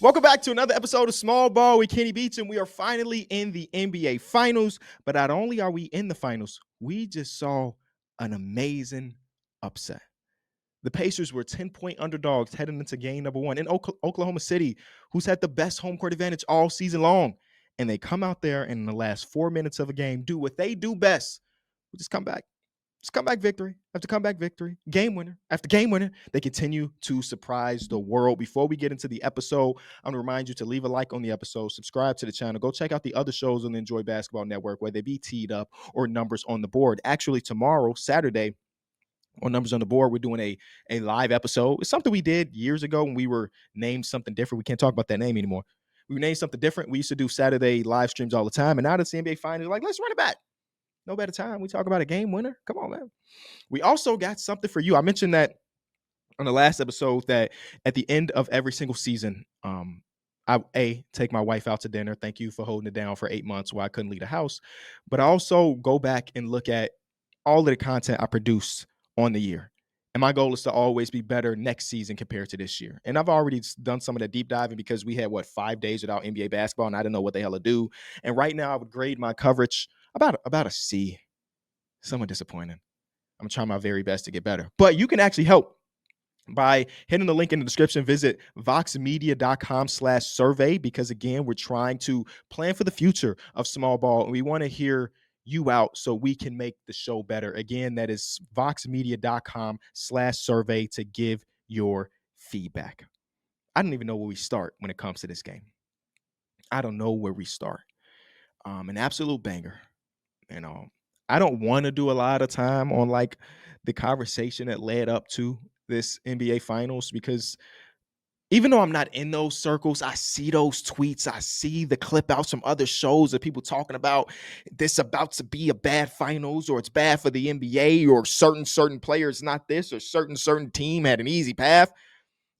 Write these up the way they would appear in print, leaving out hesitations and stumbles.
Welcome back to another episode of Small Ball with Kenny Beecham. We are finally in the NBA Finals, but not only are we in the finals, we just saw an amazing upset. The Pacers were 10-point underdogs heading into game number one in Oklahoma City, who's had the best home court advantage all season long. And they come out there and in the last 4 minutes of a game, do what they do best, which is come back. It's comeback victory after comeback victory, game winner after game winner. They continue to surprise the world. Before we get into the episode, I'm going to remind you to leave a like on the episode, subscribe to the channel, go check out the other shows on the Enjoy Basketball Network, whether they be Teed Up or Numbers on the Board. Actually, tomorrow, Saturday, on Numbers on the Board, we're doing a live episode. It's something we did years ago when we were named something different. We can't talk about that name anymore. We were named something different. We used to do Saturday live streams all the time, and now that's the NBA Finals. Like, let's run it back. No better time. We talk about a game winner. Come on, man. We also got something for you. I mentioned that on the last episode that at the end of every single season, I take my wife out to dinner. Thank you for holding it down for 8 months while I couldn't leave the house. But I also go back and look at all of the content I produced on the year. And my goal is to always be better next season compared to this year. And I've already done some of that deep diving because we had, 5 days without NBA basketball, and I didn't know what the hell to do. And right now I would grade my coverage about a C. Somewhat disappointing. I'm trying my very best to get better. But you can actually help by hitting the link in the description. Visit voxmedia.com/survey because, again, we're trying to plan for the future of small ball, and we want to hear you out so we can make the show better. Again, that is voxmedia.com/survey to give your feedback. I don't even know where we start when it comes to this game. I don't know where we start. An absolute banger. I don't want to do a lot of time on like the conversation that led up to this NBA Finals because even though I'm not in those circles, I see those tweets. I see the clip outs from other shows of people talking about this about to be a bad finals, or it's bad for the NBA, or certain players not this, or certain team had an easy path.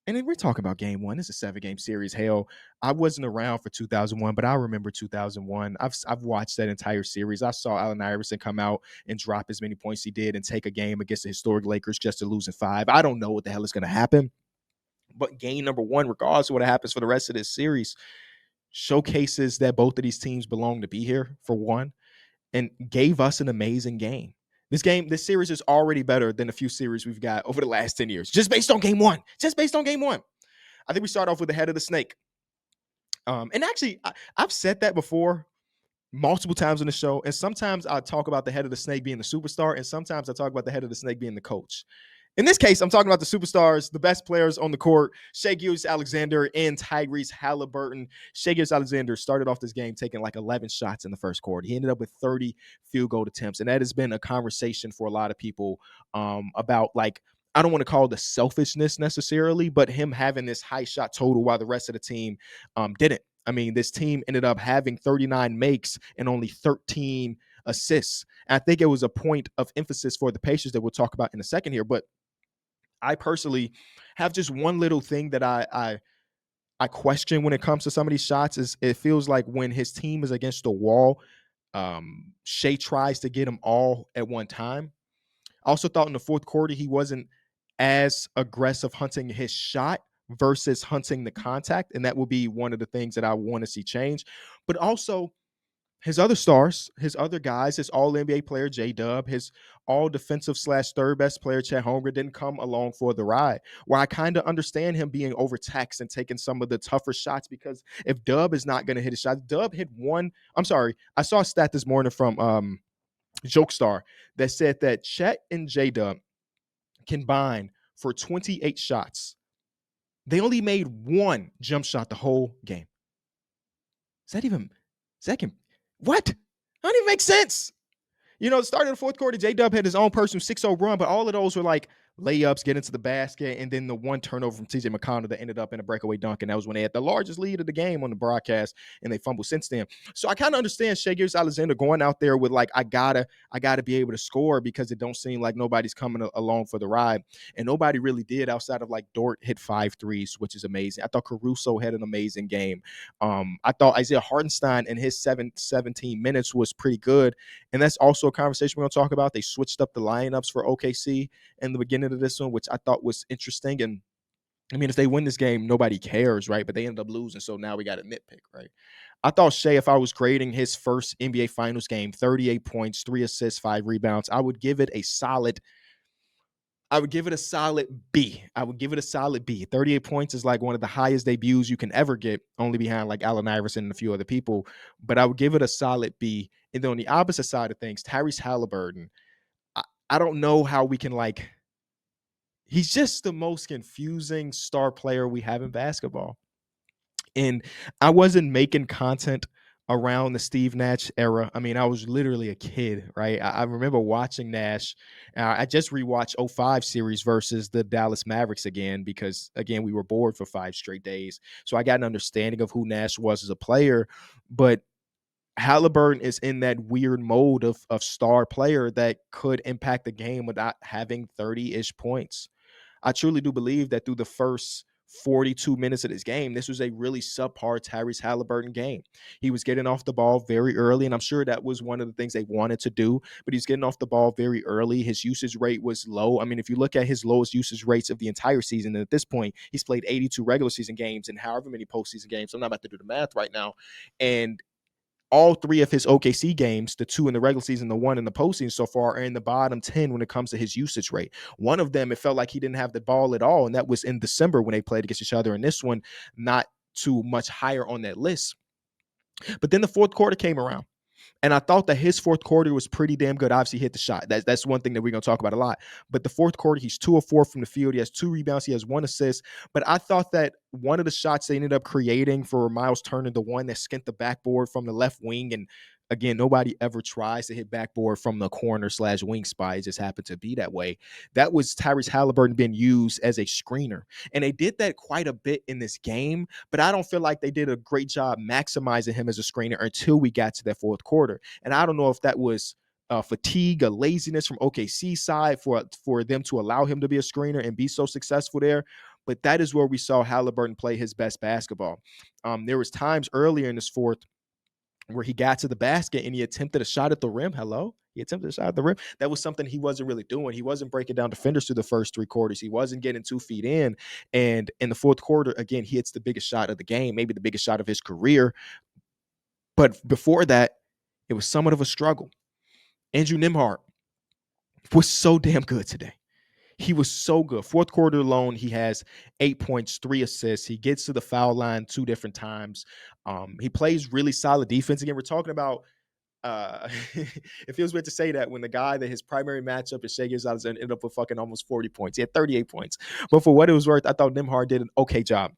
And then we're talking about game one. It's a 7-game series. Hell, I wasn't around for 2001, but I remember 2001. I've watched that entire series. I saw Allen Iverson come out and drop as many points he did and take a game against the historic Lakers just to lose in 5. I don't know what the hell is going to happen. But game number one, regardless of what happens for the rest of this series, showcases that both of these teams belong to be here, for one, and gave us an amazing game. This series is already better than a few series we've got over the last 10 years, just based on game one. I think we start off with the head of the snake. And actually, I've said that before multiple times in the show, and sometimes I talk about the head of the snake being the superstar, and sometimes I talk about the head of the snake being the coach. In this case, I'm talking about the superstars, the best players on the court, Shai Gilgeous-Alexander and Tyrese Halliburton. Shai Gilgeous-Alexander started off this game taking like 11 shots in the first quarter. He ended up with 30 field goal attempts, and that has been a conversation for a lot of people about, like, I don't want to call it the selfishness necessarily, but him having this high shot total while the rest of the team didn't. I mean, this team ended up having 39 makes and only 13 assists. And I think it was a point of emphasis for the Pacers that we'll talk about in a second here, but I personally have just one little thing that I question when it comes to some of these shots. Is it feels like when his team is against the wall, Shai tries to get them all at one time. I also thought in the fourth quarter he wasn't as aggressive hunting his shot versus hunting the contact, and that will be one of the things that I want to see change. But also, his other stars, his other guys, his all-NBA player, J-Dub, his all-defensive/third best player, Chet Holmgren, didn't come along for the ride. Where I kind of understand him being overtaxed and taking some of the tougher shots, because if Dub is not going to hit a shot, Dub hit one. I'm sorry. I saw a stat this morning from Jokestar that said that Chet and J-Dub combined for 28 shots. They only made one jump shot the whole game. What? That don't even make sense. It started in the fourth quarter. J-Dub had his own personal 6-0 run, but all of those were like layups, get into the basket, and then the one turnover from TJ McConnell that ended up in a breakaway dunk, and that was when they had the largest lead of the game on the broadcast, and they fumbled since then. So I kind of understand Shai Gilgeous-Alexander going out there with like, I gotta be able to score, because it don't seem like nobody's coming along for the ride, and nobody really did outside of like Dort hit 5 threes, which is amazing. I thought Caruso had an amazing game. I thought Isaiah Hartenstein in his 17 minutes was pretty good, and that's also a conversation we're going to talk about. They switched up the lineups for OKC in the beginning of this one, which I thought was interesting. And I mean, if they win this game, nobody cares, right? But they ended up losing, so now we got to nitpick, right? I thought Shea, if I was grading his first NBA Finals game, 38 points, 3 assists, 5 rebounds, I would give it a solid. I would give it a solid B. I would give it a solid B. 38 points is like one of the highest debuts you can ever get, only behind like Allen Iverson and a few other people. But I would give it a solid B. And then on the opposite side of things, Tyrese Halliburton, I, I don't know how we can like. He's just the most confusing star player we have in basketball. And I wasn't making content around the Steve Nash era. I mean, I was literally a kid, right? I remember watching Nash. I just rewatched '05 series versus the Dallas Mavericks again because, again, we were bored for 5 straight days. So I got an understanding of who Nash was as a player. But Halliburton is in that weird mode of star player that could impact the game without having 30-ish points. I truly do believe that through the first 42 minutes of this game, this was a really subpar Tyrese Halliburton game. He was getting off the ball very early, and I'm sure that was one of the things they wanted to do, but he's getting off the ball very early. His usage rate was low. I mean, if you look at his lowest usage rates of the entire season, and at this point, he's played 82 regular season games and however many postseason games. I'm not about to do the math right now. And all three of his OKC games, the two in the regular season, the one in the postseason so far, are in the bottom 10 when it comes to his usage rate. One of them, it felt like he didn't have the ball at all, and that was in December when they played against each other. And this one, not too much higher on that list. But then the fourth quarter came around. And I thought that his fourth quarter was pretty damn good. Obviously, he hit the shot. That's one thing that we're going to talk about a lot. But the fourth quarter, he's 2 of 4 from the field. He has 2 rebounds. He has 1 assist. But I thought that one of the shots they ended up creating for Miles Turner, the one that skint the backboard from the left wing, and again, nobody ever tries to hit backboard from the corner / wing spot. It just happened to be that way. That was Tyrese Halliburton being used as a screener. And they did that quite a bit in this game, but I don't feel like they did a great job maximizing him as a screener until we got to that fourth quarter. And I don't know if that was fatigue, a laziness from OKC side for them to allow him to be a screener and be so successful there. But that is where we saw Halliburton play his best basketball. There was times earlier in this fourth where he got to the basket and he attempted a shot at the rim. Hello? He attempted a shot at the rim. That was something he wasn't really doing. He wasn't breaking down defenders through the first 3 quarters. He wasn't getting 2 feet in. And in the fourth quarter, again, he hits the biggest shot of the game, maybe the biggest shot of his career. But before that, it was somewhat of a struggle. Andrew Nembhard was so damn good today. He was so good. Fourth quarter alone, he has 8 points, 3 assists. He gets to the foul line 2 different times. He plays really solid defense. Again, we're talking about it feels weird to say that when the guy that his primary matchup is Shai Gilgeous-Alexander ended up with fucking almost 40 points. He had 38 points. But for what it was worth, I thought Nembhard did an okay job.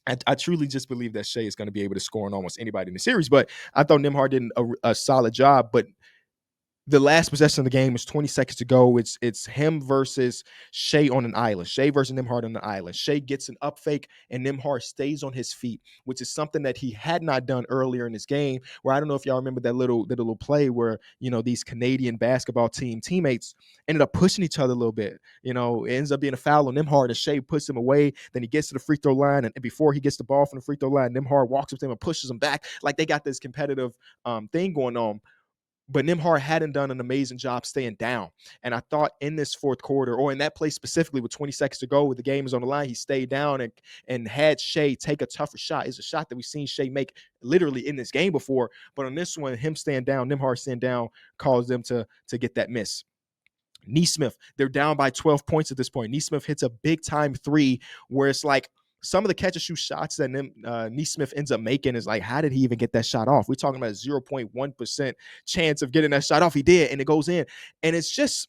I truly just believe that Shai is going to be able to score on almost anybody in the series, but I thought Nembhard did a solid job. But the last possession of the game is 20 seconds to go. It's him versus Shai on an island. Shai versus Nembhard on an island. Shai gets an up fake, and Nembhard stays on his feet, which is something that he had not done earlier in this game. Where I don't know if y'all remember that little play where these Canadian basketball teammates ended up pushing each other a little bit. It ends up being a foul on Nembhard, and Shai puts him away. Then he gets to the free throw line, and before he gets the ball from the free throw line, Nembhard walks up to him and pushes him back. Like they got this competitive thing going on. But Nembhard hadn't done an amazing job staying down. And I thought in this fourth quarter, or in that play specifically with 20 seconds to go, with the game is on the line, he stayed down and had Shai take a tougher shot. It's a shot that we've seen Shai make literally in this game before. But on this one, him staying down, Nembhard staying down, caused them to get that miss. Nesmith, they're down by 12 points at this point. Nesmith hits a big-time 3 where it's like, some of the catch-and-shoot shots that Nesmith ends up making is like, how did he even get that shot off? We're talking about a 0.1% chance of getting that shot off. He did, and it goes in. And it's just,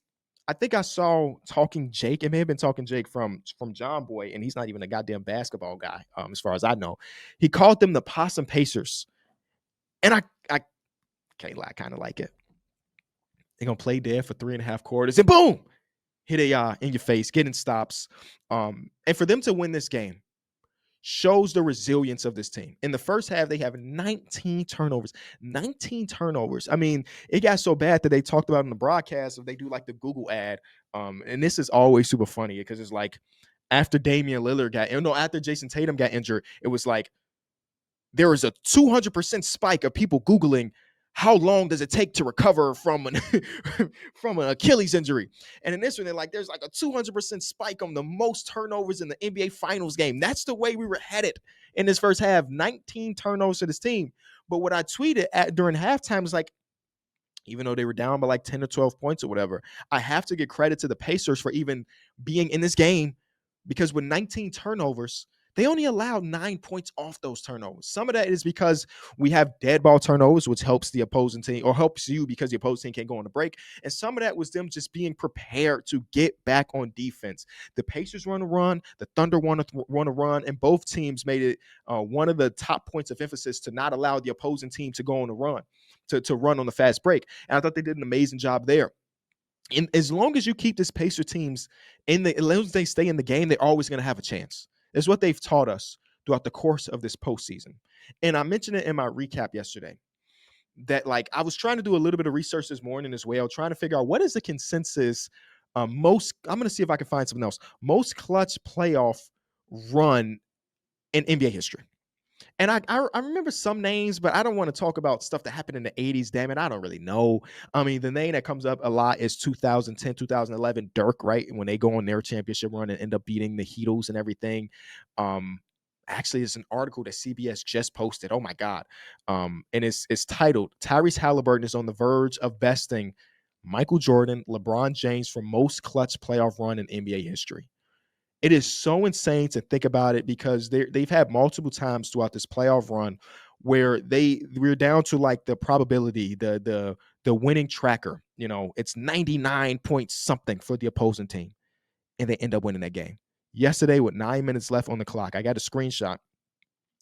I think I saw Talking Jake. It may have been Talking Jake from John Boy, and he's not even a goddamn basketball guy, as far as I know. He called them the Possum Pacers. And I can't lie, I kind of like it. They're going to play there for 3.5 quarters, and boom! Hit a in your face, getting stops. And for them to win this game, shows the resilience of this team. In the first half, they have 19 turnovers. 19 turnovers. I mean, it got so bad that they talked about in the broadcast if they do like the Google ad. And this is always super funny because it's like after after Jason Tatum got injured, it was like there was a 200% spike of people Googling how long does it take to recover from an from an Achilles injury? And in this one, they're like, there's like a 200% spike on the most turnovers in the NBA Finals game. That's the way we were headed in this first half. 19 turnovers to this team. But what I tweeted during halftime is like, even though they were down by like 10 or 12 points or whatever, I have to give credit to the Pacers for even being in this game, because with 19 turnovers, they only allowed 9 points off those turnovers. Some of that is because we have dead ball turnovers, which helps the opposing team, or helps you because the opposing team can't go on the break. And some of that was them just being prepared to get back on defense. The Pacers want to run, the Thunder want to run, and both teams made it one of the top points of emphasis to not allow the opposing team to go on a run, to run on the fast break. And I thought they did an amazing job there. And as long as you keep this Pacer teams as long as they stay in the game, they're always going to have a chance. It's what they've taught us throughout the course of this postseason. And I mentioned it in my recap yesterday that, like, I was trying to do a little bit of research this morning as well, trying to figure out what is the consensus. I'm going to see if I can find something else. Most clutch playoff run in NBA history. And I remember some names, but I don't want to talk about stuff that happened in the 80s. Damn it, I don't really know. I mean, the name that comes up a lot is 2010, 2011 Dirk, right? When they go on their championship run and end up beating the Heatles and everything. Actually, it's an article that CBS just posted. Oh my God. And it's titled Tyrese Halliburton is on the verge of besting Michael Jordan, LeBron James for most clutch playoff run in NBA history. It is so insane to think about it, because they've had multiple times throughout this playoff run where we're down to like the probability, the winning tracker. It's 99 point something for the opposing team, and they end up winning that game. Yesterday, with 9 minutes left on the clock, I got a screenshot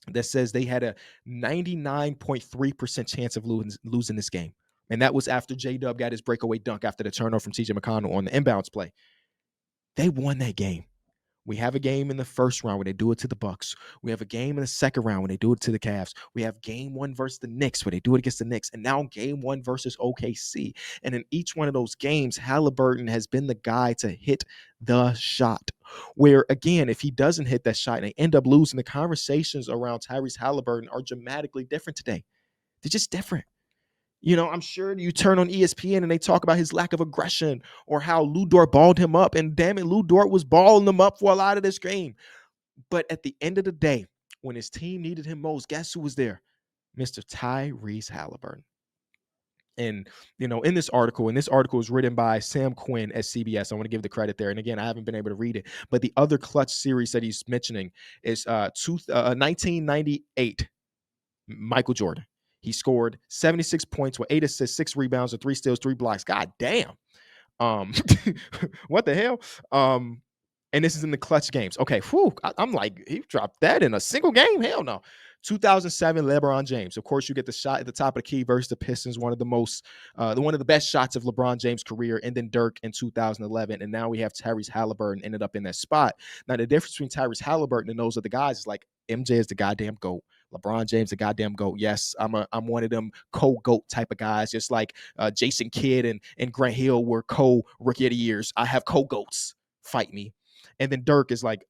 that says they had a 99.3% chance of losing this game. And that was after J-Dub got his breakaway dunk after the turnover from TJ McConnell on the inbounds play. They won that game. We have a game in the first round where they do it to the Bucks. We have a game in the second round when they do it to the Cavs. We have game one versus the Knicks where they do it against the Knicks. And now game one versus OKC. And in each one of those games, Halliburton has been the guy to hit the shot. Where, again, if he doesn't hit that shot and they end up losing, the conversations around Tyrese Halliburton are dramatically different today. They're just different. I'm sure you turn on ESPN and they talk about his lack of aggression or how Lou Dort balled him up. And damn it, Lou Dort was balling him up for a lot of this game. But at the end of the day, when his team needed him most, guess who was there? Mr. Tyrese Halliburton. And, in this article is written by Sam Quinn at CBS. I want to give the credit there. And again, I haven't been able to read it. But the other clutch series that he's mentioning is 1998, Michael Jordan. He scored 76 points with 8 assists, 6 rebounds, and 3 steals, 3 blocks. God damn. What the hell? And this is in the clutch games. Okay, I'm like, he dropped that in a single game? Hell no. 2007, LeBron James. Of course, you get the shot at the top of the key versus the Pistons, one of the best shots of LeBron James' career, and then Dirk in 2011. And now we have Tyrese Halliburton ended up in that spot. Now, the difference between Tyrese Halliburton and those other guys is like MJ is the goddamn GOAT. LeBron James, the goddamn GOAT. Yes, I'm one of them co-GOAT type of guys, just like Jason Kidd and Grant Hill were co-Rookie of the Years. I have co-GOATs. Fight me. And then Dirk is like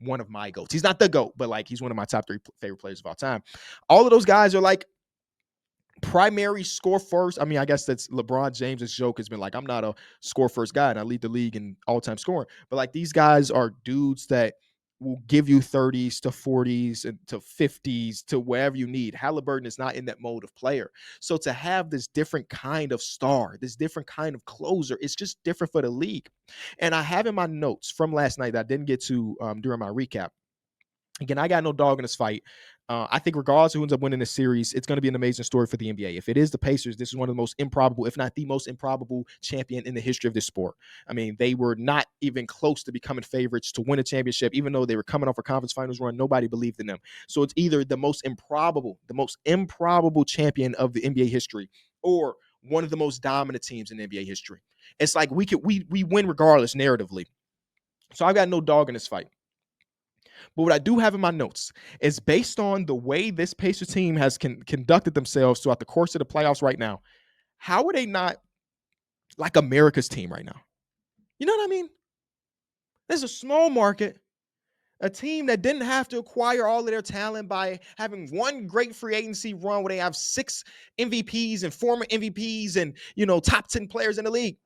one of my GOATs. He's not the GOAT, but like he's one of my top 3 favorite players of all time. All of those guys are like primary score first. I mean, I guess that's LeBron James's joke has been like, I'm not a score first guy and I lead the league in all-time scoring. But like these guys are dudes that will give you 30s to 40s and to 50s to wherever you need. Halliburton is not in that mode of player. So to have this different kind of star, this different kind of closer, it's just different for the league. And I have in my notes from last night that I didn't get to during my recap. Again, I got no dog in this fight. I think regardless of who ends up winning this series, it's going to be an amazing story for the NBA. If it is the Pacers, this is one of the most improbable, if not the most improbable champion in the history of this sport. I mean, they were not even close to becoming favorites to win a championship, even though they were coming off a conference finals run. Nobody believed in them. So it's either the most improbable champion of the NBA history, or one of the most dominant teams in NBA history. It's like we win regardless narratively. So I've got no dog in this fight. But what I do have in my notes is based on the way this Pacers team has conducted themselves throughout the course of the playoffs right now, how are they not like America's team right now? You know what I mean? There's a small market. A team that didn't have to acquire all of their talent by having one great free agency run where they have 6 MVPs and former MVPs and, top 10 players in the league.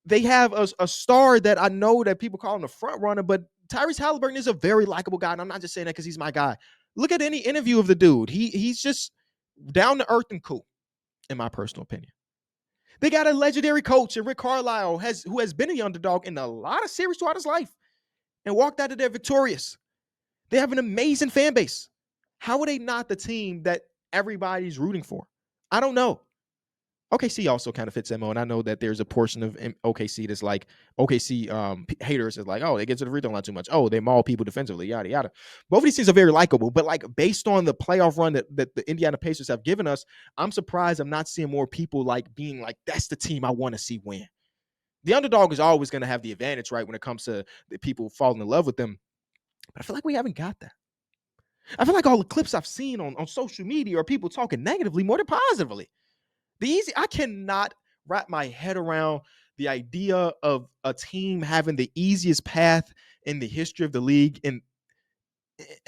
They have a star that I know that people call him the front runner, but Tyrese Halliburton is a very likable guy. And I'm not just saying that because he's my guy. Look at any interview of the dude. He's just down to earth and cool, in my personal opinion. They got a legendary coach, and Rick Carlisle, who has been the underdog in a lot of series throughout his life and walked out of there victorious. They have an amazing fan base. How are they not the team that everybody's rooting for? I don't know. OKC also kind of fits MO, and I know that there's a portion of OKC that's like OKC haters is like, oh, they get to the free throw line too much. Oh, they maul people defensively, yada yada. Both of these teams are very likable, but like based on the playoff run that the Indiana Pacers have given us, I'm surprised I'm not seeing more people like being like, that's the team I want to see win. The underdog is always going to have the advantage, right, when it comes to the people falling in love with them. But I feel like we haven't got that. I feel like all the clips I've seen on social media are people talking negatively more than positively. I cannot wrap my head around the idea of a team having the easiest path in the history of the league. And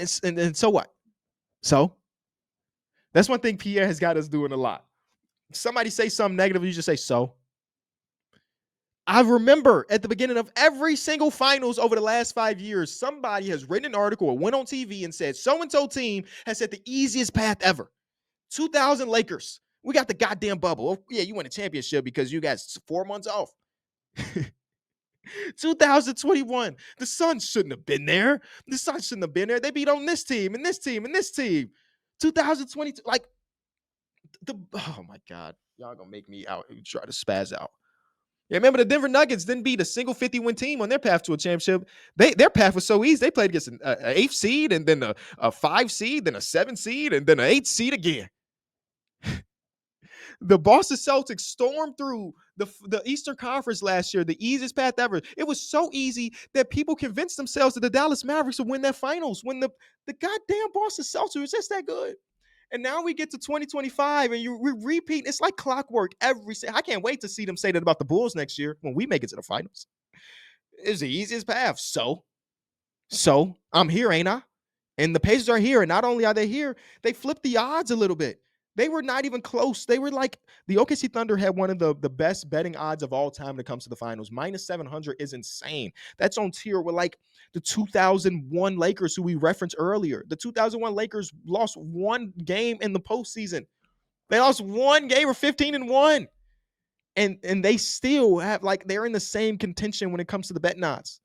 so what? So that's one thing Pierre has got us doing a lot. Somebody say something negative, you just say so. I remember at the beginning of every single finals over the last 5 years, somebody has written an article or went on TV and said, so-and-so team has had the easiest path ever. 2000 Lakers. We got the goddamn bubble. Oh, yeah, you won a championship because you got 4 months off. 2021. The Suns shouldn't have been there. The Suns shouldn't have been there. They beat on this team and this team and this team. 2022. Oh my God. Y'all gonna make me out try to spaz out. Yeah, remember the Denver Nuggets didn't beat a single 50-win team on their path to a championship. Their path was so easy. They played against an 8th seed and then a 5 seed, then a 7 seed, and then an 8 seed again. The Boston Celtics stormed through the Eastern Conference last year, the easiest path ever. It was so easy that people convinced themselves that the Dallas Mavericks would win that finals when the goddamn Boston Celtics was just that good. And now we get to 2025 and we repeat. It's like clockwork I can't wait to see them say that about the Bulls next year when we make it to the finals. It's the easiest path. So I'm here, ain't I? And the Pacers are here. And not only are they here, they flipped the odds a little bit. They were not even close. They were like the OKC Thunder had one of the best betting odds of all time when it comes to the finals. Minus 700 is insane. That's on tier with like the 2001 Lakers, who we referenced earlier. The 2001 Lakers lost one game in the postseason. They lost one game or 15-1. And they still have they're in the same contention when it comes to the betting odds.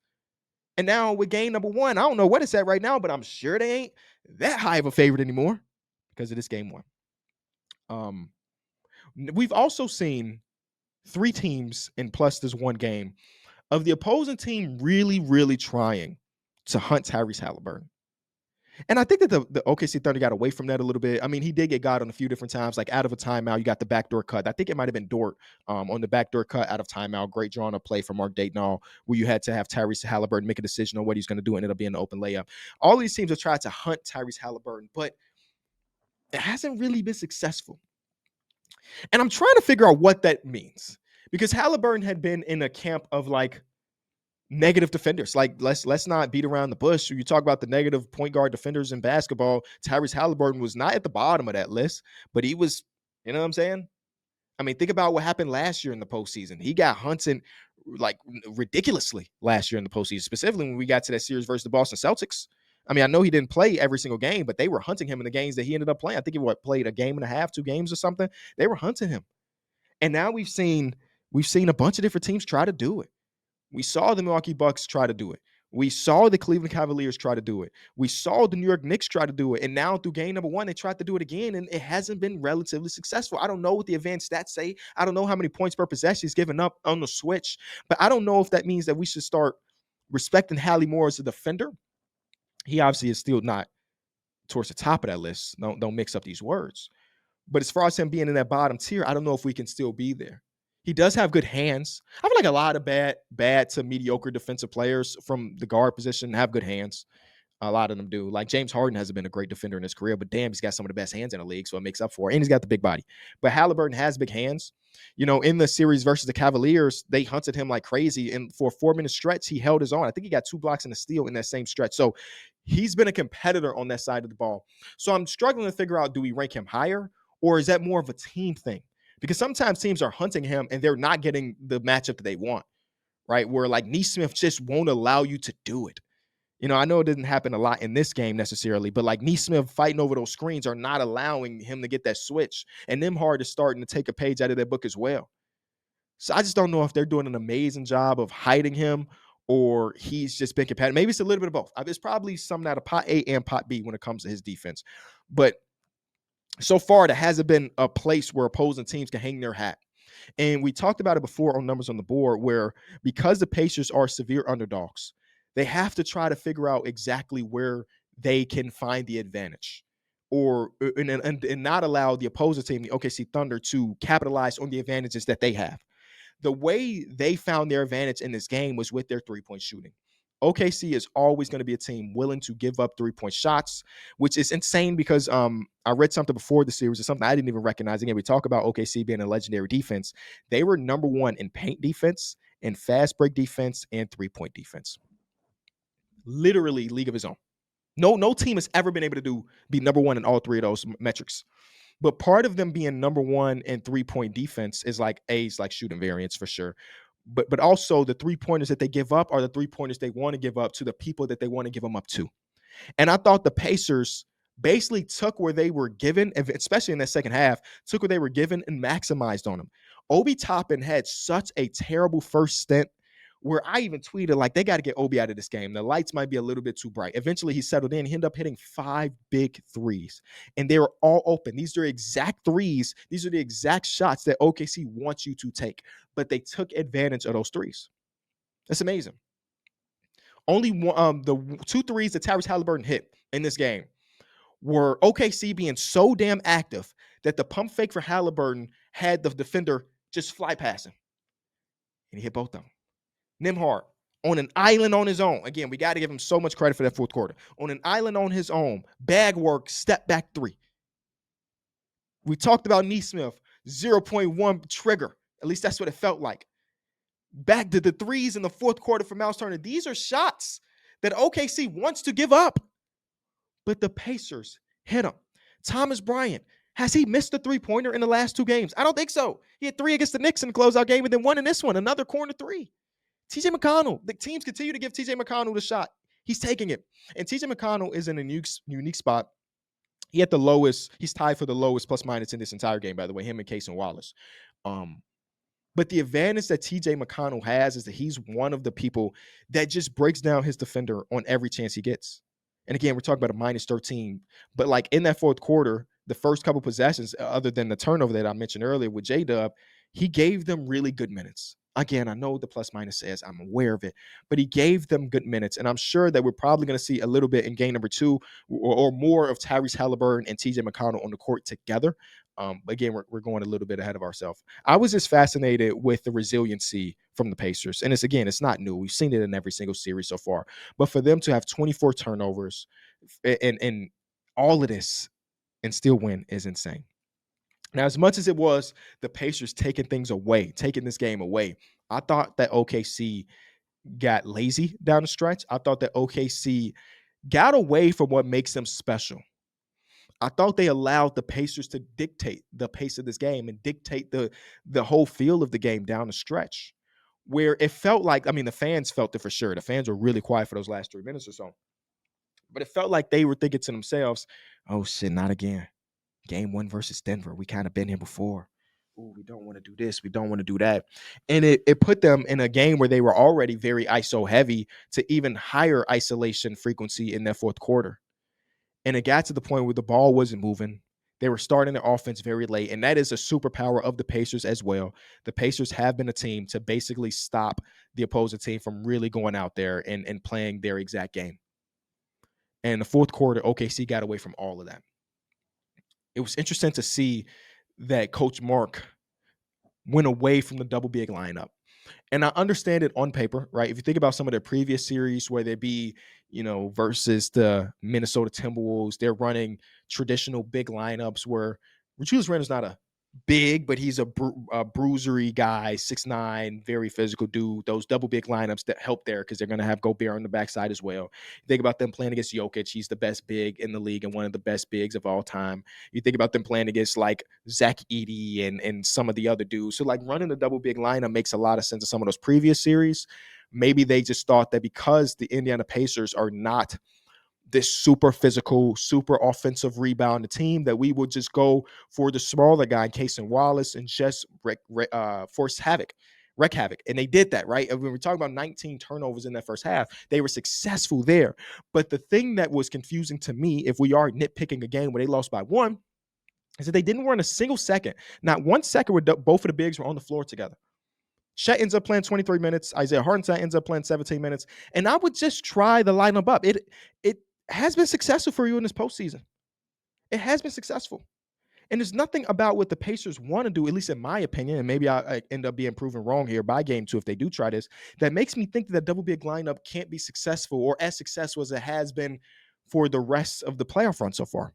And now with game number 1, I don't know what it's at right now, but I'm sure they ain't that high of a favorite anymore because of this game 1. We've also seen 3 teams in plus this one game of the opposing team really, really trying to hunt Tyrese Halliburton. And I think that the OKC Thunder got away from that a little bit. I mean, he did get got on a few different times, like out of a timeout. You got the backdoor cut. I think it might have been Dort on the backdoor cut out of timeout. Great drawn up play from Mark Daigneault, where you had to have Tyrese Halliburton make a decision on what he's going to do, and it'll be an open layup. All these teams have tried to hunt Tyrese Halliburton, but it hasn't really been successful. And I'm trying to figure out what that means, because Halliburton had been in a camp of negative defenders. Let's not beat around the bush. You talk about the negative point guard defenders in basketball. Tyrese Halliburton was not at the bottom of that list, but he was, you know what I'm saying? I mean, think about what happened last year in the postseason. He got hunted ridiculously last year in the postseason, specifically when we got to that series versus the Boston Celtics. I mean, I know he didn't play every single game, but they were hunting him in the games that he ended up playing. I think he played a game and a half, 2 games or something. They were hunting him. And now we've seen a bunch of different teams try to do it. We saw the Milwaukee Bucks try to do it. We saw the Cleveland Cavaliers try to do it. We saw the New York Knicks try to do it. And now through game number 1, they tried to do it again, and it hasn't been relatively successful. I don't know what the advanced stats say. I don't know how many points per possession he's given up on the switch, but I don't know if that means that we should start respecting Hallie more as a defender. He obviously is still not towards the top of that list. Don't mix up these words. But as far as him being in that bottom tier, I don't know if we can still be there. He does have good hands. I feel like a lot of bad to mediocre defensive players from the guard position have good hands. A lot of them do. Like James Harden hasn't been a great defender in his career, but damn, he's got some of the best hands in the league, so it makes up for it. And he's got the big body. But Halliburton has big hands. In the series versus the Cavaliers, they hunted him like crazy. And for a 4-minute stretch, he held his own. I think he got 2 blocks and a steal in that same stretch. So he's been a competitor on that side of the ball. So I'm struggling to figure out, do we rank him higher, or is that more of a team thing? Because sometimes teams are hunting him and they're not getting the matchup that they want, right? Where like Neesmith just won't allow you to do it. I know it didn't happen a lot in this game necessarily, but like Neesmith fighting over those screens are not allowing him to get that switch. And Nembhard is starting to take a page out of their book as well. So I just don't know if they're doing an amazing job of hiding him or he's just been competitive. Maybe it's a little bit of both. There's probably something out of pot A and pot B when it comes to his defense. But so far, there hasn't been a place where opposing teams can hang their hat. And we talked about it before on Numbers on the Board, where because the Pacers are severe underdogs, they have to try to figure out exactly where they can find the advantage or and not allow the opposing team, the OKC Thunder, to capitalize on the advantages that they have. The way they found their advantage in this game was with their three-point shooting. OKC is always going to be a team willing to give up three-point shots, which is insane because I read something before the series. It's something I didn't even recognize. Again, we talk about OKC being a legendary defense. They were number 1 in paint defense, in fast break defense, and three-point defense. Literally league of his own. No team has ever been able to be number 1 in all 3 of those metrics. But part of them being number 1 in three-point defense is like shooting variance for sure. But also the 3-pointers that they give up are the 3-pointers they want to give up to the people that they want to give them up to. And I thought the Pacers basically took where they were given, especially in that second half, took what they were given and maximized on them. Obi Toppin had such a terrible first stint where I even tweeted, like, they got to get Obi out of this game. The lights might be a little bit too bright. Eventually, he settled in. He ended up hitting 5 big threes, and they were all open. These are exact threes. These are the exact shots that OKC wants you to take, but they took advantage of those threes. That's amazing. Only one, the 2 threes that Tyrese Halliburton hit in this game were OKC being so damn active that the pump fake for Halliburton had the defender just fly past him, and he hit both of them. Nembhard on an island on his own. Again, we got to give him so much credit for that fourth quarter. On an island on his own, bag work, step back 3. We talked about Neesmith, 0.1 trigger. At least that's what it felt like. Back to the threes in the fourth quarter for Miles Turner. These are shots that OKC wants to give up, but the Pacers hit them. Thomas Bryant, has he missed a three-pointer in the last 2 games? I don't think so. He had 3 against the Knicks in the closeout game and then 1 in this one, another corner 3. TJ McConnell, the teams continue to give TJ McConnell the shot. He's taking it. And TJ McConnell is in a unique spot. He had the lowest, he's tied for the lowest plus minus in this entire game, by the way, him and Casey Wallace. But the advantage that TJ McConnell has is that he's one of the people that just breaks down his defender on every chance he gets. And again, we're talking about a minus 13. But like in that fourth quarter, the first couple possessions, other than the turnover that I mentioned earlier with J-Dub, he gave them really good minutes. Again, I know the plus minus says, I'm aware of it, but he gave them good minutes. And I'm sure that we're probably going to see a little bit in game number 2 or more of Tyrese Halliburton and TJ McConnell on the court together. Again, we're going a little bit ahead of ourselves. I was just fascinated with the resiliency from the Pacers. And it's not new. We've seen it in every single series so far. But for them to have 24 turnovers and all of this and still win is insane. Now, as much as it was the Pacers taking this game away, I thought that OKC got lazy down the stretch. I thought that OKC got away from what makes them special. I thought they allowed the Pacers to dictate the pace of this game and dictate the whole feel of the game down the stretch, where it felt like, the fans felt it for sure. The fans were really quiet for those last 3 minutes or so. But it felt like they were thinking to themselves, oh, shit, not again. Game 1 versus Denver. We kind of been here before. Ooh, we don't want to do this. We don't want to do that. And it put them in a game where they were already very ISO heavy to even higher isolation frequency in that fourth quarter. And it got to the point where the ball wasn't moving. They were starting their offense very late. And that is a superpower of the Pacers as well. The Pacers have been a team to basically stop the opposing team from really going out there and playing their exact game. And the fourth quarter, OKC got away from all of that. It was interesting to see that Coach Mark went away from the double big lineup. And I understand it on paper, right? If you think about some of their previous series, where they be, versus the Minnesota Timberwolves, they're running traditional big lineups where Julius Randle's not a big, but he's a bruisery guy, 6'9", very physical dude. Those double big lineups that help there because they're going to have Gobert on the backside as well. Think about them playing against Jokic. He's the best big in the league and one of the best bigs of all time. You think about them playing against like Zach Edey and some of the other dudes. So like running the double big lineup makes a lot of sense in some of those previous series. Maybe they just thought that because the Indiana Pacers are not this super physical, super offensive rebound team, that we would just go for the smaller guy, Casey Wallace, and just force havoc, wreak havoc. And they did that, right? And when we're talking about 19 turnovers in that first half, they were successful there. But the thing that was confusing to me, if we are nitpicking a game where they lost by one, is that they didn't run a single second, not 1 second where both of the bigs were on the floor together. Chet ends up playing 23 minutes. Isaiah Hartenstein ends up playing 17 minutes. And I would just try the lineup up. It has been successful for you in this postseason. It has been successful. And there's nothing about what the Pacers want to do, at least in my opinion, and maybe I end up being proven wrong here by game 2 if they do try this, that makes me think that double big lineup can't be successful or as successful as it has been for the rest of the playoff run so far.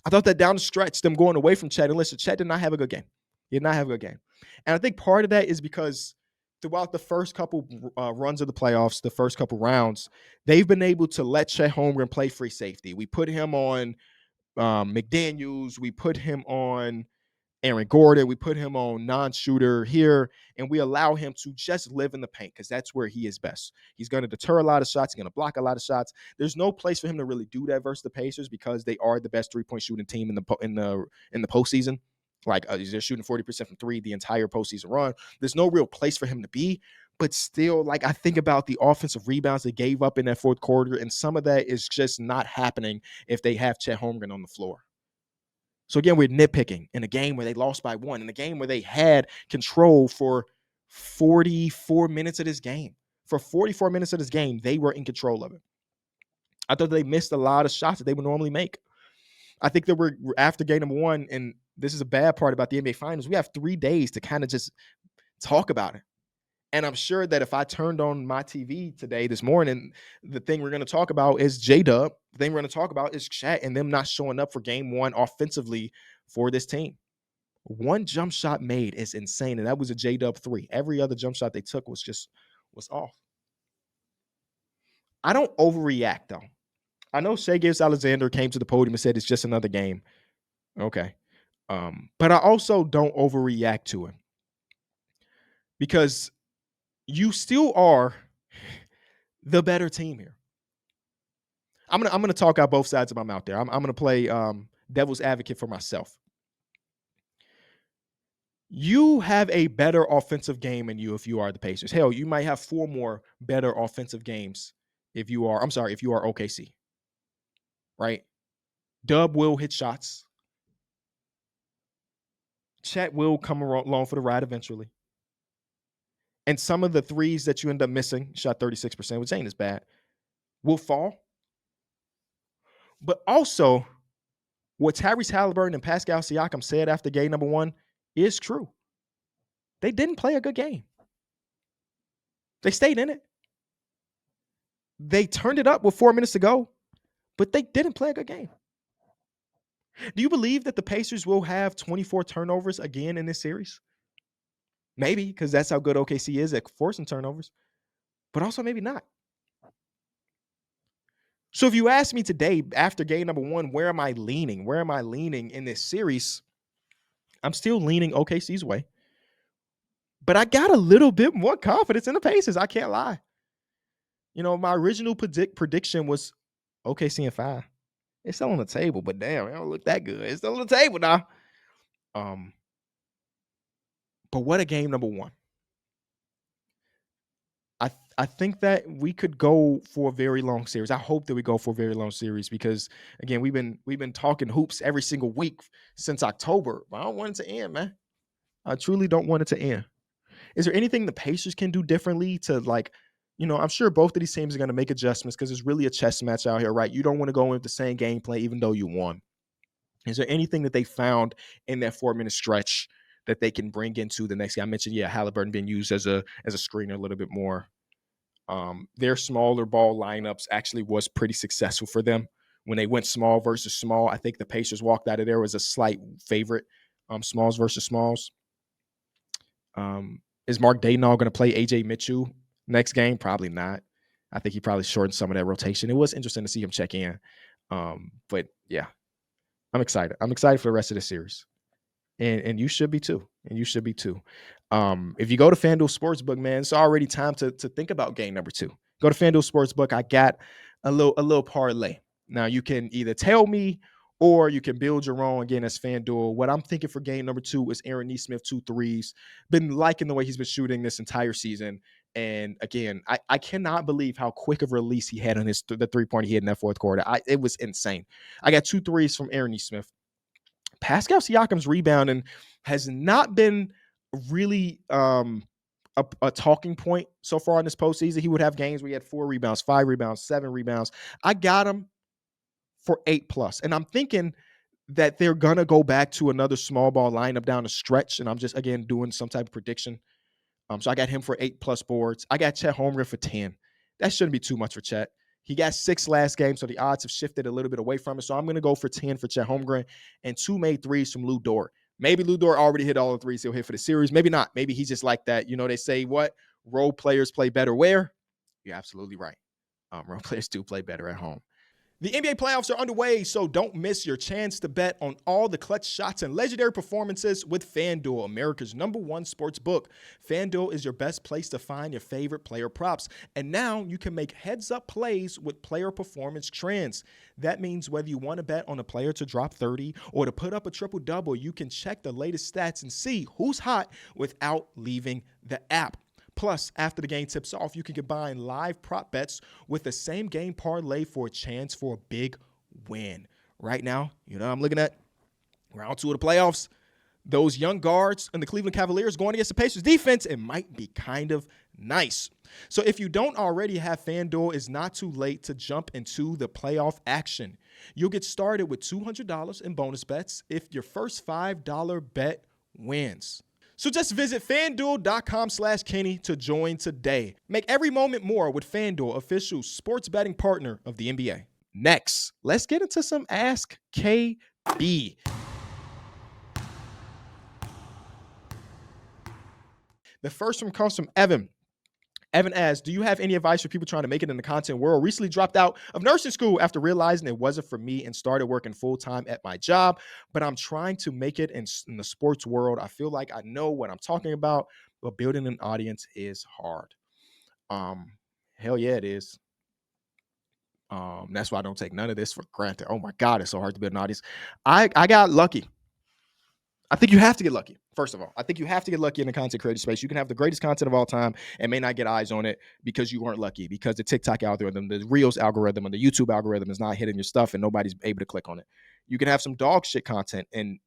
I thought that down the stretch, them going away from Chet, and listen, Chet did not have a good game. He did not have a good game. And I think part of that is because throughout the first couple runs of the playoffs, the first couple rounds, they've been able to let Chet Holmgren play free safety. We put him on McDaniels. We put him on Aaron Gordon. We put him on non-shooter here, and we allow him to just live in the paint because that's where he is best. He's going to deter a lot of shots. He's going to block a lot of shots. There's no place for him to really do that versus the Pacers because they are the best three-point shooting team in the postseason. Like they're shooting 40% from three the entire postseason run. There's no real place for him to be. But still, like I think about the offensive rebounds they gave up in that fourth quarter, and some of that is just not happening if they have Chet Holmgren on the floor. So again, we're nitpicking in a game where they lost by one, in a game where they had control for 44 minutes of this game. For 44 minutes of this game, they were in control of it. I thought they missed a lot of shots that they would normally make. I think that we're after game number 1, and this is a bad part about the NBA Finals. We have 3 days to kind of just talk about it. And I'm sure that if I turned on my TV this morning, the thing we're going to talk about is J-Dub. The thing we're going to talk about is Chat and them not showing up for game 1 offensively for this team. 1 jump shot made is insane, and that was a J-Dub 3. Every other jump shot they took was off. I don't overreact, though. I know Shai Gilgeous-Alexander came to the podium and said it's just another game. Okay. But I also don't overreact to it because you still are the better team here. I'm gonna talk out both sides of my mouth there. I'm gonna play devil's advocate for myself. You have a better offensive game in you if you are the Pacers. Hell, you might have 4 more better offensive games if you are OKC. Right? Dub will hit shots. Chet will come along for the ride eventually. And some of the threes that you end up missing, shot 36%, which ain't as bad, will fall. But also, what Tyrese Halliburton and Pascal Siakam said after game number 1 is true. They didn't play a good game. They stayed in it. They turned it up with 4 minutes to go, but they didn't play a good game. Do you believe that the Pacers will have 24 turnovers again in this series? Maybe, because that's how good OKC is at forcing turnovers, but also maybe not. So if you ask me today, after game number 1, where am I leaning? Where am I leaning in this series? I'm still leaning OKC's way. But I got a little bit more confidence in the Pacers. I can't lie. My original prediction was OKC in 5. It's still on the table, but damn, it don't look that good. It's still on the table now. But what a game number 1. I think that we could go for a very long series. I hope that we go for a very long series because, again, we've been talking hoops every single week since October. But I don't want it to end, man. I truly don't want it to end. Is there anything the Pacers can do differently to, I'm sure both of these teams are going to make adjustments because it's really a chess match out here, right? You don't want to go in with the same game plan even though you won. Is there anything that they found in that 4-minute stretch that they can bring into the next game. I mentioned, yeah, Halliburton being used as a screener a little bit more. Their smaller ball lineups actually was pretty successful for them when they went small versus small. I think the Pacers walked out of there was a slight favorite, smalls versus smalls. Is Mark Daigneault going to play AJ Mitchell next game? Probably not. I think he probably shortened some of that rotation. It was interesting to see him check in. But yeah, I'm excited. I'm excited for the rest of the series. And you should be too. And you should be too. If you go to FanDuel Sportsbook, man, it's already time to think about game number 2. Go to FanDuel Sportsbook. I got a little parlay. Now you can either tell me or you can build your own. Again, as FanDuel. What I'm thinking for game number 2 is Aaron Nesmith 2 threes. Been liking the way he's been shooting this entire season. And again, I cannot believe how quick of a release he had on the 3-pointer he hit in that fourth quarter. It was insane. I got 2 threes from Aaron Nesmith. Pascal Siakam's rebounding has not been really a talking point so far in this postseason. He would have games where he had 4 rebounds, 5 rebounds, 7 rebounds. I got him for 8+. And I'm thinking that they're going to go back to another small ball lineup down the stretch. And I'm just, again, doing some type of prediction. So I got him for 8+ boards. I got Chet Holmgren for 10. That shouldn't be too much for Chet. He got 6 last game, so the odds have shifted a little bit away from it. So I'm going to go for 10 for Chet Holmgren and 2 made threes from Lou Dort. Maybe Lou Dort already hit all the threes he'll hit for the series. Maybe not. Maybe he's just like that. You know, they say what? Role players play better where? You're absolutely right. Role players do play better at home. The NBA playoffs are underway, so don't miss your chance to bet on all the clutch shots and legendary performances with FanDuel, America's #1 sports book. FanDuel is your best place to find your favorite player props. And now you can make heads-up plays with player performance trends. That means whether you want to bet on a player to drop 30 or to put up a triple-double, you can check the latest stats and see who's hot without leaving the app. Plus, after the game tips off, you can combine live prop bets with the same game parlay for a chance for a big win. Right now, you know what I'm looking at? Round 2 of the playoffs. Those young guards and the Cleveland Cavaliers going against the Pacers defense, it might be kind of nice. So if you don't already have FanDuel, it's not too late to jump into the playoff action. You'll get started with $200 in bonus bets if your first $5 bet wins. So just visit FanDuel.com/Kenny to join today. Make every moment more with FanDuel, official sports betting partner of the NBA. Next, let's get into some ASKKB. The first one comes from Evan. Evan asks, do you have any advice for people trying to make it in the content world? Recently dropped out of nursing school after realizing it wasn't for me and started working full-time at my job, but I'm trying to make it in the sports world. I feel like I know what I'm talking about, but building an audience is hard. Hell yeah, it is. That's why I don't take none of this for granted. Oh my God, it's so hard to build an audience. I got lucky. I think you have to get lucky. First of all, I think you have to get lucky in the content creator space. You can have the greatest content of all time and may not get eyes on it because you weren't lucky, because the TikTok algorithm, the Reels algorithm, and the YouTube algorithm is not hitting your stuff and nobody's able to click on it. You can have some dog shit content and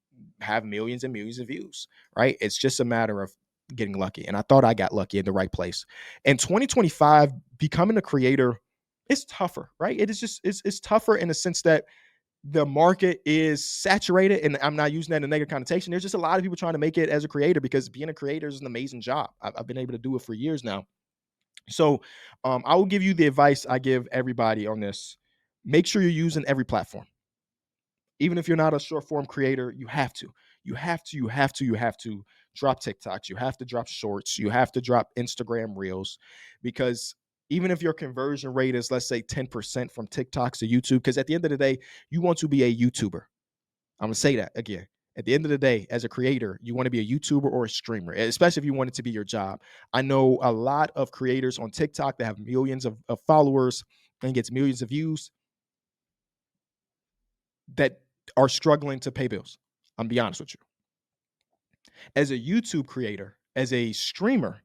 have millions and millions of views, right? It's just a matter of getting lucky. And I thought I got lucky in the right place. In 2025, becoming a creator is tougher, right? It is just, it's tougher in the sense that the market is saturated, and I'm not using that in a negative connotation. There's just a lot of people trying to make it as a creator because being a creator is an amazing job. I've been able to do it for years now. So I will give you the advice I give everybody on this. Make sure you're using every platform. Even if you're not a short form creator, you have to drop TikToks. You have to drop shorts. You have to drop Instagram reels, because even if your conversion rate is, let's say, 10% from TikToks to YouTube, because at the end of the day, you want to be a YouTuber. I'm going to say that again. At the end of the day, as a creator, you want to be a YouTuber or a streamer, especially if you want it to be your job. I know a lot of creators on TikTok that have millions of followers and gets millions of views that are struggling to pay bills. I'm going to be honest with you. As a YouTube creator, as a streamer,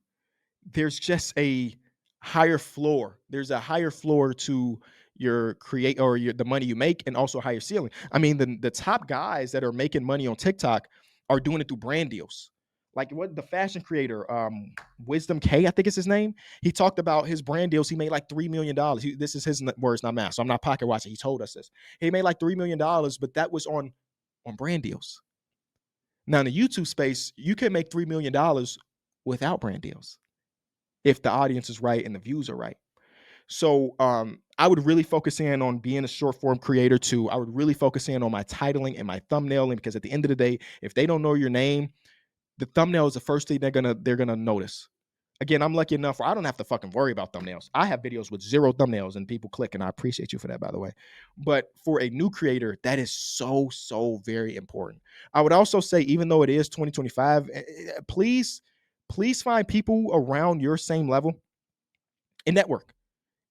there's just a higher floor. There's a higher floor to your the money you make, and also higher ceiling. I mean, the top guys that are making money on TikTok are doing it through brand deals. Like what the fashion creator, Wisdom K, I think is his name. He talked about his brand deals. He made like $3 million. This is his words, not mine. So I'm not pocket watching. He told us this. He made like $3 million, but that was on brand deals. Now in the YouTube space, you can make $3 million without brand deals if the audience is right and the views are right. So I would really focus in on being a short form creator too. I would really focus in on my titling and my thumbnailing, because at the end of the day, if they don't know your name, the thumbnail is the first thing they're gonna notice. Again, I'm lucky enough where I don't have to fucking worry about thumbnails. I have videos with 0 thumbnails and people click, and I appreciate you for that, by the way. But for a new creator, that is so very important. I would also say, even though it is 2025, please find people around your same level and network.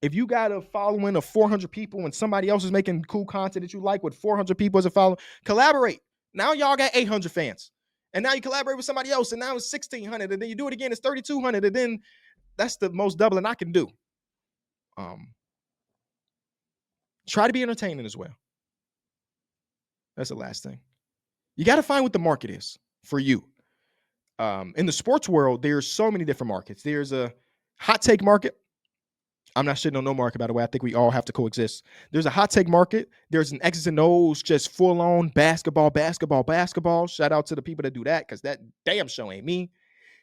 If you got a following of 400 people and somebody else is making cool content that you like with 400 people as a follower, collaborate. Now y'all got 800 fans. And now you collaborate with somebody else, and now it's 1,600, and then you do it again, it's 3,200, and then that's the most doubling I can do. Try to be entertaining as well. That's the last thing. You got to find what the market is for you. In the sports world, there's so many different markets. There's a hot take market. I'm not shitting on no market, by the way. I think we all have to coexist. There's a hot take market. There's an X's and O's, just full on basketball. Shout out to the people that do that, because that damn show ain't me.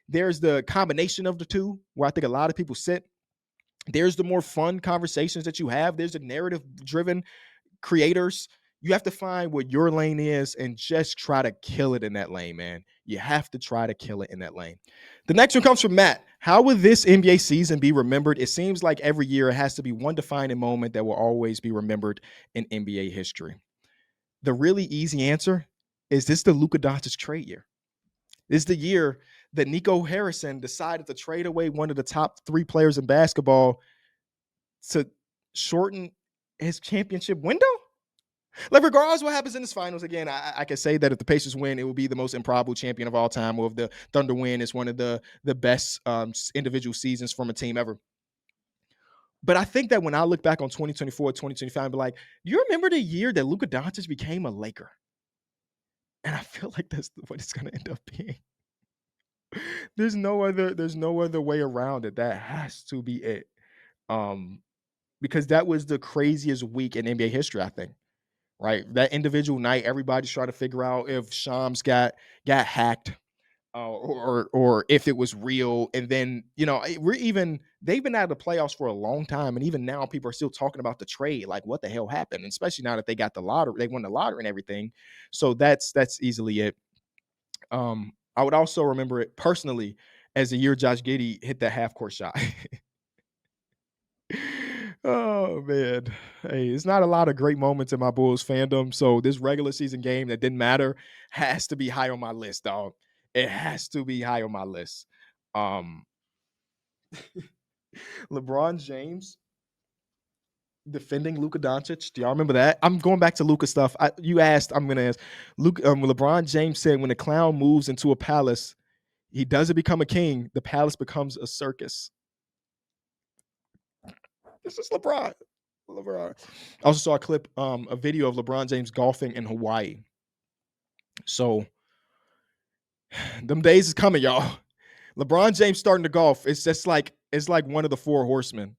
There's the combination of the two, where I think a lot of people sit. There's the more fun conversations that you have. There's the narrative driven creators. You have to find what your lane is and just try to kill it in that lane, man. You have to try to kill it in that lane. The next one comes from Matt. How will this NBA season be remembered? It seems like every year it has to be one defining moment that will always be remembered in NBA history. The really easy answer is, this the Luka Doncic trade year. This is the year that Nico Harrison decided to trade away one of the top 3 players in basketball to shorten his championship window. Like, regardless of what happens in this finals, again, I can say that if the Pacers win, it will be the most improbable champion of all time, or if the Thunder win, it's one of the best individual seasons from a team ever. But I think that when I look back on 2024, 2025, I'll be like, do you remember the year that Luka Doncic became a Laker? And I feel like that's what it's going to end up being. There's no other way around it. That has to be it. Because that was the craziest week in NBA history, I think. Right, that individual night, everybody's trying to figure out if Shams got hacked, or if it was real. And then, they've been out of the playoffs for a long time, and even now people are still talking about the trade. Like, what the hell happened? And especially now that they got the lottery, they won the lottery and everything. So that's easily it. I would also remember it personally as the year Josh Giddey hit that half court shot. Oh man, hey, it's not a lot of great moments in my Bulls fandom. So this regular season game that didn't matter has to be high on my list, dog. It has to be high on my list. LeBron James defending Luka Doncic. Do y'all remember that? I'm going back to Luka stuff. You asked, I'm gonna ask. LeBron James said, when a clown moves into a palace, he doesn't become a king. The palace becomes a circus. This is LeBron. I also saw a clip, a video of LeBron James golfing in Hawaii. So them days is coming, y'all. LeBron James starting to golf. It's like one of the 4 horsemen.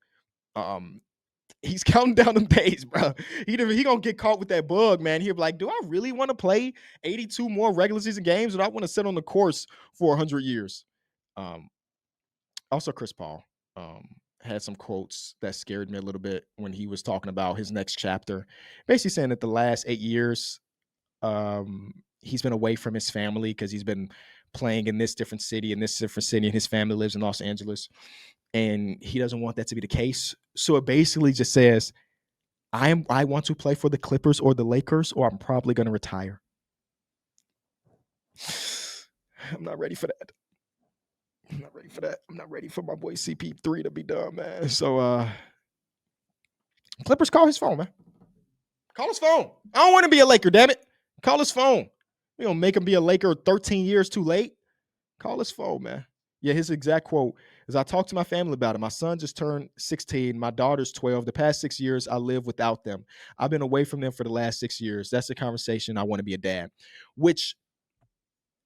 He's counting down them days, bro. He gonna get caught with that bug, man. He'll be like, do I really want to play 82 more regular season games, or do I want to sit on the course for 100 years? Also, Chris Paul had some quotes that scared me a little bit when he was talking about his next chapter, basically saying that the last 8 years he's been away from his family because he's been playing in this different city, and his family lives in Los Angeles, and he doesn't want that to be the case. So it basically just says, I want to play for the Clippers or the Lakers, or I'm probably going to retire. I'm not ready for that. I'm not ready for my boy CP3 to be done, man. So Clippers, call his phone, man. Call his phone. I don't want to be a Laker, damn it. Call his phone. We don't make him be a Laker 13 years too late. Call his phone, man. Yeah, his exact quote is, I talked to my family about it. My son just turned 16. My daughter's 12. The past 6 years, I live without them. I've been away from them for the last 6 years. That's the conversation. I want to be a dad, which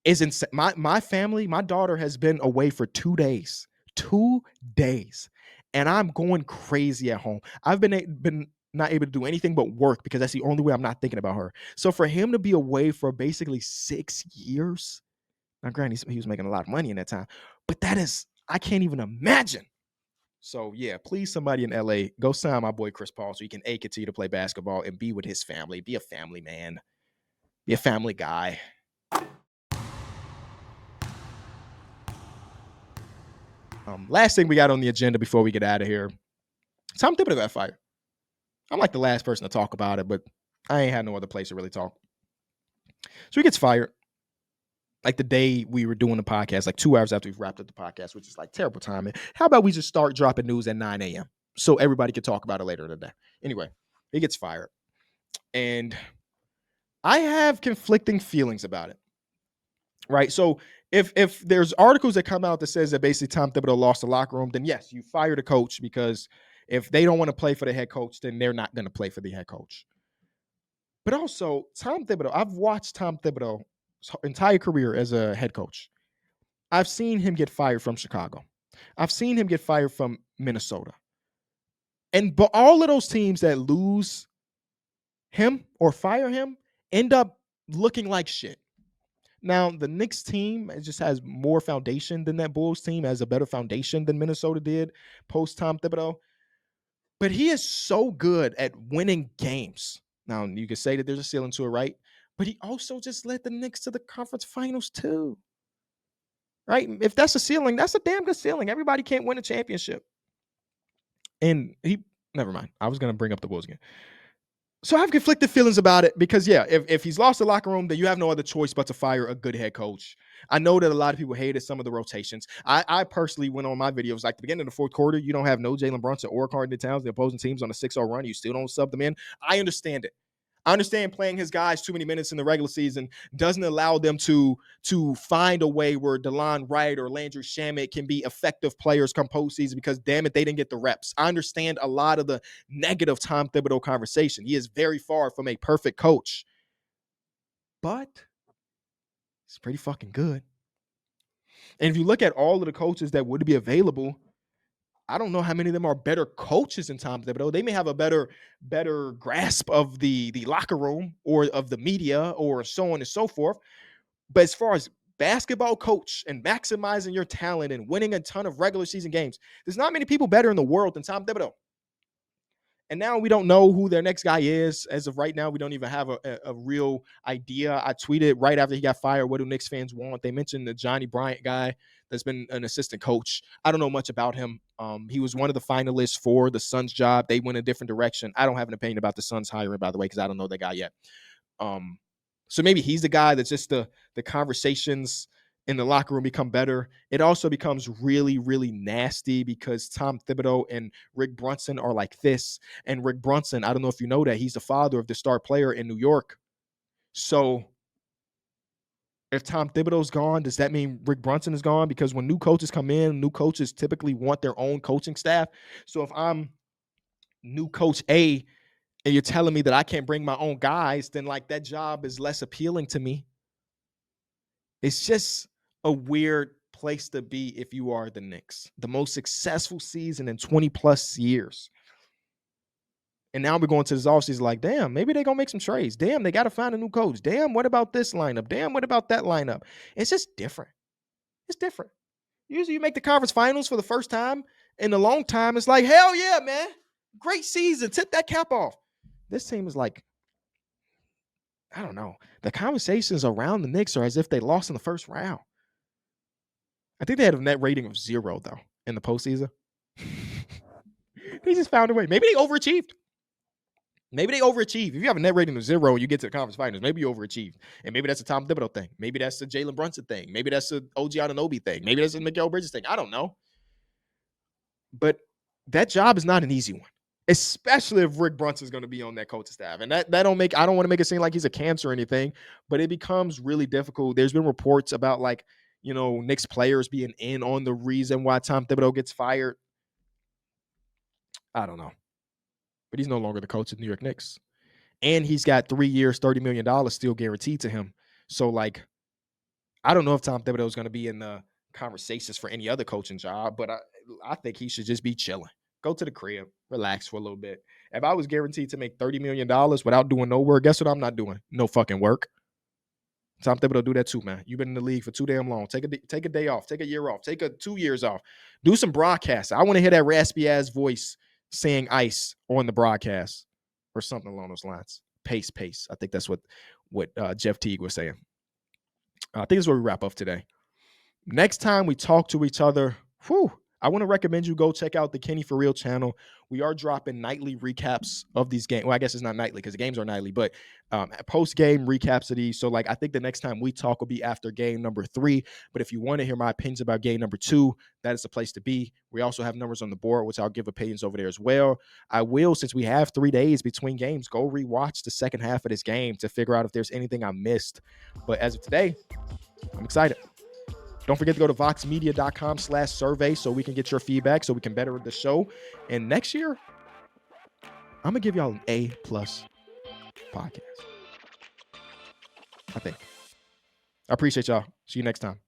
is insane. My family, my daughter has been away for 2 days. 2 days. And I'm going crazy at home. I've been not able to do anything but work because that's the only way I'm not thinking about her. So for him to be away for basically 6 years, now granted, he was making a lot of money in that time, but that is, I can't even imagine. So yeah, please somebody in LA, go sign my boy Chris Paul so he can A, continue to play basketball and be with his family. Be a family man. Be a family guy. Last thing we got on the agenda before we get out of here. Tom Thibodeau got fired. I'm like the last person to talk about it, but I ain't had no other place to really talk. So he gets fired like the day we were doing the podcast, like 2 hours after we've wrapped up the podcast, which is like terrible timing. How about we just start dropping news at 9 a.m. so everybody could talk about it later in the day? Anyway, he gets fired. And I have conflicting feelings about it. Right. So if there's articles that come out that says that basically Tom Thibodeau lost the locker room, then yes, you fired a coach because if they don't want to play for the head coach, then they're not going to play for the head coach. But also, Tom Thibodeau, I've watched Tom Thibodeau's entire career as a head coach. I've seen him get fired from Chicago. I've seen him get fired from Minnesota. And but all of those teams that lose him or fire him end up looking like shit. Now, the Knicks team just has more foundation than that Bulls team, has a better foundation than Minnesota did post Tom Thibodeau. But he is so good at winning games. Now, you could say that there's a ceiling to it, right? But he also just led the Knicks to the conference finals too. Right? If that's a ceiling, that's a damn good ceiling. Everybody can't win a championship. And never mind. I was going to bring up the Bulls again. So I have conflicted feelings about it because, yeah, if he's lost the locker room, then you have no other choice but to fire a good head coach. I know that a lot of people hated some of the rotations. I personally went on my videos, like the beginning of the fourth quarter, you don't have no Jalen Brunson or Carlton Towns, the opposing teams on a 6-0 run. You still don't sub them in. I understand it. I understand playing his guys too many minutes in the regular season doesn't allow them to find a way where DeLon Wright or Landry Shamet can be effective players come postseason because, damn it, they didn't get the reps. I understand a lot of the negative Tom Thibodeau conversation. He is very far from a perfect coach, but he's pretty fucking good. And if you look at all of the coaches that would be available, I don't know how many of them are better coaches than Tom Thibodeau. They may have a better grasp of the locker room or of the media or so on and so forth. But as far as basketball coach and maximizing your talent and winning a ton of regular season games, there's not many people better in the world than Tom Thibodeau. And now we don't know who their next guy is. As of right now, we don't even have a real idea. I tweeted right after he got fired, what do Knicks fans want? They mentioned the Johnny Bryant guy that's been an assistant coach. I don't know much about him. He was one of the finalists for the Suns job. They went a different direction. I don't have an opinion about the Suns hiring, by the way, because I don't know that guy yet. So maybe he's the guy that's just the conversations in the locker room become better. It also becomes really, really nasty because Tom Thibodeau and Rick Brunson are like this. And Rick Brunson, I don't know if you know that, he's the father of the star player in New York. So if Tom Thibodeau's gone, does that mean Rick Brunson is gone? Because when new coaches come in, new coaches typically want their own coaching staff. So if I'm new coach A and you're telling me that I can't bring my own guys, then like that job is less appealing to me. It's just a weird place to be if you are the Knicks. The most successful season in 20 plus years. And now we're going to this offseason like, damn, maybe they're going to make some trades. Damn, they got to find a new coach. Damn, what about this lineup? Damn, what about that lineup? It's just different. It's different. Usually you make the conference finals for the first time in a long time. It's like, hell yeah, man. Great season. Tip that cap off. This team is like, I don't know. The conversations around the Knicks are as if they lost in the first round. I think they had a net rating of 0, though, in the postseason. They just found a way. Maybe they overachieved. If you have a net rating of 0 and you get to the conference finals, maybe you overachieved. And maybe that's a Tom Thibodeau thing. Maybe that's a Jalen Brunson thing. Maybe that's a OG Anunoby thing. Maybe that's a Mikal Bridges thing. I don't know. But that job is not an easy one, especially if Rick Brunson is going to be on that coaching staff. And I don't want to make it seem like he's a cancer or anything, but it becomes really difficult. There's been reports about Knicks players being in on the reason why Tom Thibodeau gets fired. I don't know. But he's no longer the coach of the New York Knicks. And he's got 3 years, $30 million still guaranteed to him. So, I don't know if Tom Thibodeau is going to be in the conversations for any other coaching job, but I think he should just be chilling. Go to the crib, relax for a little bit. If I was guaranteed to make $30 million without doing no work, guess what I'm not doing? No fucking work. Tom Thibodeau do that too, man. You've been in the league for too damn long. Take a day off. Take a year off. Take 2 years off. Do some broadcasts. I want to hear that raspy ass voice saying ice on the broadcast or something along those lines. Pace. I think that's what Jeff Teague was saying. I think that's where we wrap up today. Next time we talk to each other, I want to recommend you go check out the Kenny For Real channel. We are dropping nightly recaps of these games. Well, I guess it's not nightly because the games are nightly, but post-game recaps of these. So, like, I think the next time we talk will be after game number 3. But if you want to hear my opinions about game number 2, that is the place to be. We also have numbers on the board, which I'll give opinions over there as well. I will, since we have 3 days between games, go rewatch the second half of this game to figure out if there's anything I missed. But as of today, I'm excited. Don't forget to go to voxmedia.com/survey so we can get your feedback so we can better the show. And next year, I'm going to give y'all an A+ podcast. I think. I appreciate y'all. See you next time.